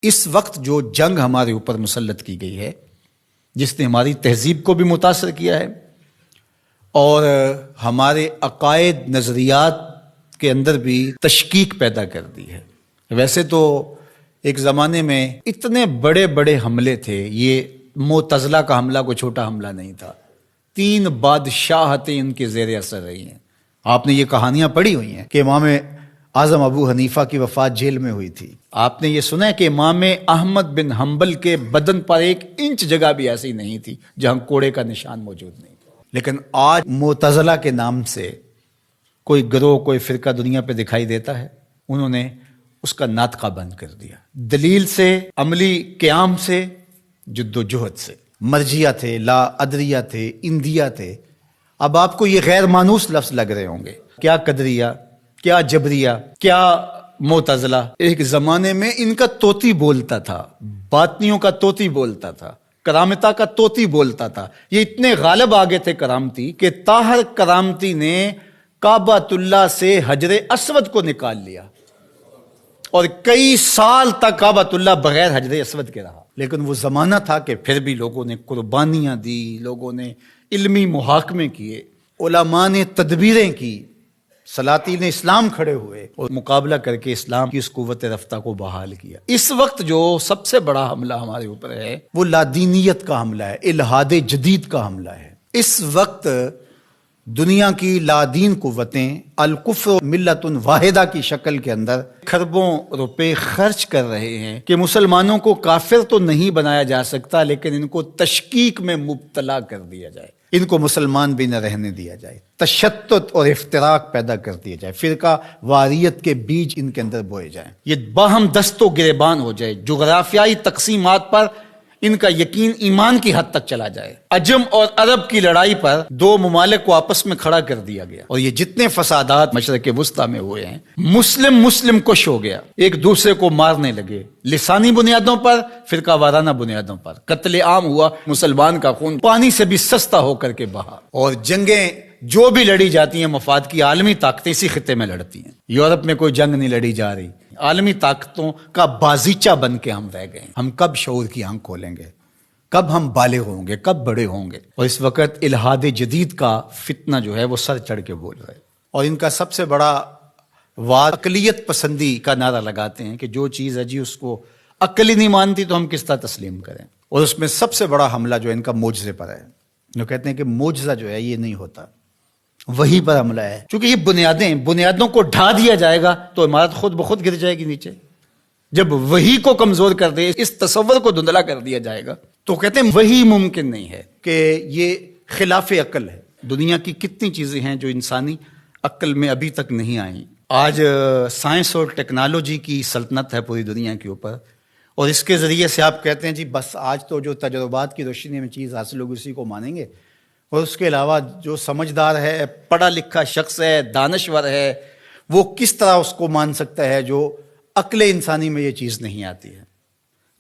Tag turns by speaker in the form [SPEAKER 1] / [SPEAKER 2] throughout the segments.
[SPEAKER 1] اس وقت جو جنگ ہمارے اوپر مسلط کی گئی ہے، جس نے ہماری تہذیب کو بھی متاثر کیا ہے اور ہمارے عقائد نظریات کے اندر بھی تشکیک پیدا کر دی ہے۔ ویسے تو ایک زمانے میں اتنے بڑے بڑے حملے تھے، یہ معتزلہ کا حملہ کوئی چھوٹا حملہ نہیں تھا، 3 بادشاہتیں ان کے زیر اثر رہی ہیں۔ آپ نے یہ کہانیاں پڑھی ہوئی ہیں کہ امام اعظم ابو حنیفہ کی وفات جیل میں ہوئی تھی۔ آپ نے یہ سنا ہے کہ امام احمد بن حنبل کے بدن پر 1 انچ جگہ بھی ایسی نہیں تھی جہاں کوڑے کا نشان موجود نہیں تھا۔ لیکن آج معتزلہ کے نام سے کوئی گروہ، کوئی فرقہ دنیا پہ دکھائی دیتا ہے، انہوں نے اس کا ناطقہ بند کر دیا، دلیل سے، عملی قیام سے، جد و جہد سے۔ مرجیہ تھے، لا ادریہ تھے، اندیہ تھے۔ اب آپ کو یہ غیر مانوس لفظ لگ رہے ہوں گے، کیا قدریہ، کیا جبریہ، کیا معتزلہ۔ ایک زمانے میں ان کا طوطی بولتا تھا، باطنیوں کا طوطی بولتا تھا، کرامتا کا طوطی بولتا تھا۔ یہ اتنے غالب آگے تھے کرامتی کہ طاہر کرامتی نے کعبۃ اللہ سے حجر اسود کو نکال لیا اور کئی سال تک کعبۃ اللہ بغیر حجر اسود کے رہا۔ لیکن وہ زمانہ تھا کہ پھر بھی لوگوں نے قربانیاں دی، لوگوں نے علمی محاکمے کیے، علماء نے تدبیریں کی، سلاطین اسلام کھڑے ہوئے اور مقابلہ کر کے اسلام کی اس قوت رفتہ کو بحال کیا۔ اس وقت جو سب سے بڑا حملہ ہمارے اوپر ہے وہ لادینیت کا حملہ ہے، الحاد جدید کا حملہ ہے۔ اس وقت دنیا کی لادین قوتیں الکفر ملت واحدہ کی شکل کے اندر کھربوں روپے خرچ کر رہے ہیں کہ مسلمانوں کو کافر تو نہیں بنایا جا سکتا، لیکن ان کو تشکیک میں مبتلا کر دیا جائے، ان کو مسلمان بھی نہ رہنے دیا جائے، تشتت اور افتراق پیدا کر دیا جائے، فرقہ واریت کے بیج ان کے اندر بوئے جائیں، یہ باہم دست و گریبان ہو جائے، جغرافیائی تقسیمات پر ان کا یقین ایمان کی حد تک چلا جائے۔ عجم اور عرب کی لڑائی پر 2 ممالک کو آپس میں کھڑا کر دیا گیا، اور یہ جتنے فسادات مشرق وسطیٰ میں ہوئے ہیں، مسلم کش ہو گیا، ایک دوسرے کو مارنے لگے، لسانی بنیادوں پر، فرقہ وارانہ بنیادوں پر، قتل عام ہوا، مسلمان کا خون پانی سے بھی سستا ہو کر کے بہا، اور جنگیں جو بھی لڑی جاتی ہیں مفاد کی عالمی طاقتیں اسی خطے میں لڑتی ہیں۔ یورپ میں کوئی جنگ نہیں لڑی جا رہی، عالمی طاقتوں کا بازیچہ بن کے ہم رہ گئے۔ ہم کب شعور کی آنکھ کھولیں گے؟ کب ہم بالغ ہوں گے؟ کب بڑے ہوں گے؟ اور اس وقت الحاد جدید کا فتنہ جو ہے وہ سر چڑھ کے بول رہا ہے، اور ان کا سب سے بڑا واد اقلیت پسندی کا نعرہ لگاتے ہیں کہ جو چیز ہے جی اس کو عقل ہی نہیں مانتی تو ہم کس طرح تسلیم کریں۔ اور اس میں سب سے بڑا حملہ جو ان کا معجزے پر ہے، جو کہتے ہیں کہ معجزہ جو ہے یہ نہیں ہوتا، وہی پر حملہ ہے، چونکہ یہ بنیادوں کو ڈھا دیا جائے گا تو عمارت خود بخود گر جائے گی نیچے۔ جب وہی کو کمزور کر دے، اس تصور کو دھندلا کر دیا جائے گا، تو کہتے ہیں وہی ممکن نہیں ہے، کہ یہ خلاف عقل ہے۔ دنیا کی کتنی چیزیں ہیں جو انسانی عقل میں ابھی تک نہیں آئیں۔ آج سائنس اور ٹیکنالوجی کی سلطنت ہے پوری دنیا کے اوپر، اور اس کے ذریعے سے آپ کہتے ہیں جی بس آج تو جو تجربات کی روشنی میں چیز حاصل ہوگی اسی کو مانیں گے، اور اس کے علاوہ جو سمجھدار ہے، پڑھا لکھا شخص ہے، دانشور ہے، وہ کس طرح اس کو مان سکتا ہے جو عقل انسانی میں یہ چیز نہیں آتی ہے؟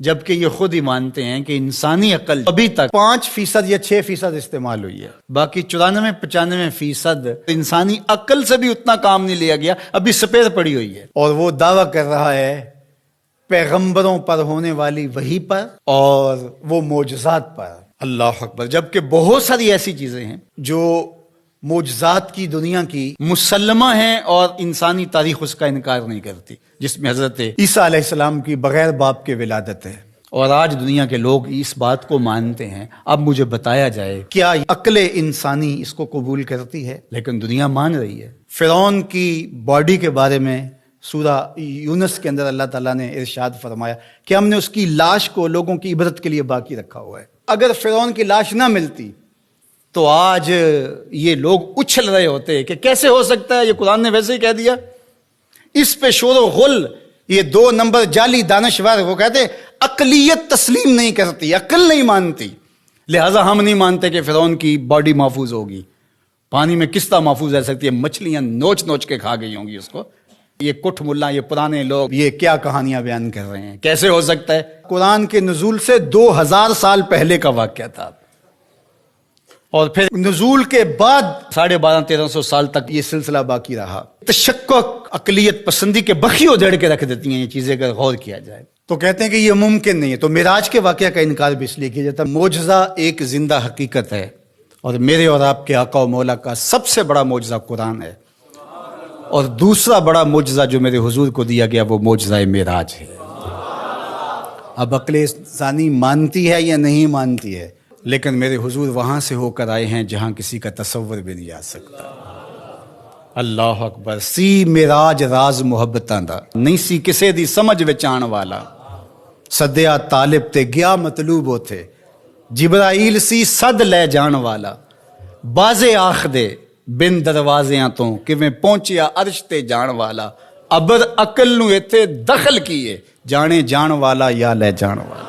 [SPEAKER 1] جبکہ یہ خود ہی مانتے ہیں کہ انسانی عقل ابھی تک 5% یا 6% استعمال ہوئی ہے، باقی 94-95% انسانی عقل سے بھی اتنا کام نہیں لیا گیا، ابھی سپیر پڑی ہوئی ہے۔ اور وہ دعویٰ کر رہا ہے پیغمبروں پر ہونے والی وحی پر اور وہ معجزات پر۔ اللہ اکبر! جبکہ بہت ساری ایسی چیزیں ہیں جو معجزات کی دنیا کی مسلمہ ہیں اور انسانی تاریخ اس کا انکار نہیں کرتی، جس میں حضرت عیسیٰ علیہ السلام کی بغیر باپ کے ولادت ہے، اور آج دنیا کے لوگ اس بات کو مانتے ہیں۔ اب مجھے بتایا جائے کیا عقل انسانی اس کو قبول کرتی ہے؟ لیکن دنیا مان رہی ہے۔ فرعون کی باڈی کے بارے میں سورہ یونس کے اندر اللہ تعالیٰ نے ارشاد فرمایا کہ ہم نے اس کی لاش کو لوگوں کی عبرت کے لیے باقی رکھا ہوا ہے۔ اگر فرعون کی لاش نہ ملتی تو آج یہ لوگ اچھل رہے ہوتے کہ کیسے ہو سکتا ہے، یہ قرآن نے ویسے ہی کہہ دیا۔ اس پہ شور و غل، یہ 2 نمبر جعلی دانشور، وہ کہتے عقلیت تسلیم نہیں کرتی، عقل نہیں مانتی، لہٰذا ہم نہیں مانتے کہ فرعون کی باڈی محفوظ ہوگی۔ پانی میں کس طرح محفوظ رہ سکتی ہے؟ مچھلیاں نوچ نوچ کے کھا گئی ہوں گی اس کو۔ یہ کٹھ ملا، یہ پرانے لوگ یہ کیا کہانیاں بیان کر رہے ہیں؟ کیسے ہو سکتا ہے؟ قرآن کے نزول سے 2000 سال پہلے کا واقعہ تھا، اور پھر نزول کے بعد 1250-1300 سال تک یہ سلسلہ باقی رہا۔ تشکک، عقلیت پسندی کے بخیوں جڑ کے رکھ دیتی ہیں یہ چیزیں اگر غور کیا جائے۔ تو کہتے ہیں کہ یہ ممکن نہیں ہے. تو معراج کے واقعہ کا انکار بھی اس لیے کیا جاتا ہے. معجزہ ایک زندہ حقیقت ہے، اور میرے اور آپ کے آقا و مولا کا سب سے بڑا معجزہ قرآن ہے، اور دوسرا بڑا معجزہ جو میرے حضور کو دیا گیا وہ معجزہ معراج ہے. اب عقل انسانی مانتی ہے یا نہیں مانتی ہے، لیکن میرے حضور وہاں سے ہو کر آئے ہیں جہاں کسی کا تصور بھی نہیں آ سکتا. اللہ اکبر. سی معراج راز محبتاں دا نہیں سی کسے دی سمجھ وچ آن والا، سدیا طالب تے گیا مطلوب ہوتے، جبرائیل سی صد لے جان والا، بازے آخ دے بن دروازیاں تو کیویں پہنچیا عرش تے جان والا، ابر عقل نو ایتھے دخل کیے جانے جان والا یا لے جان والا.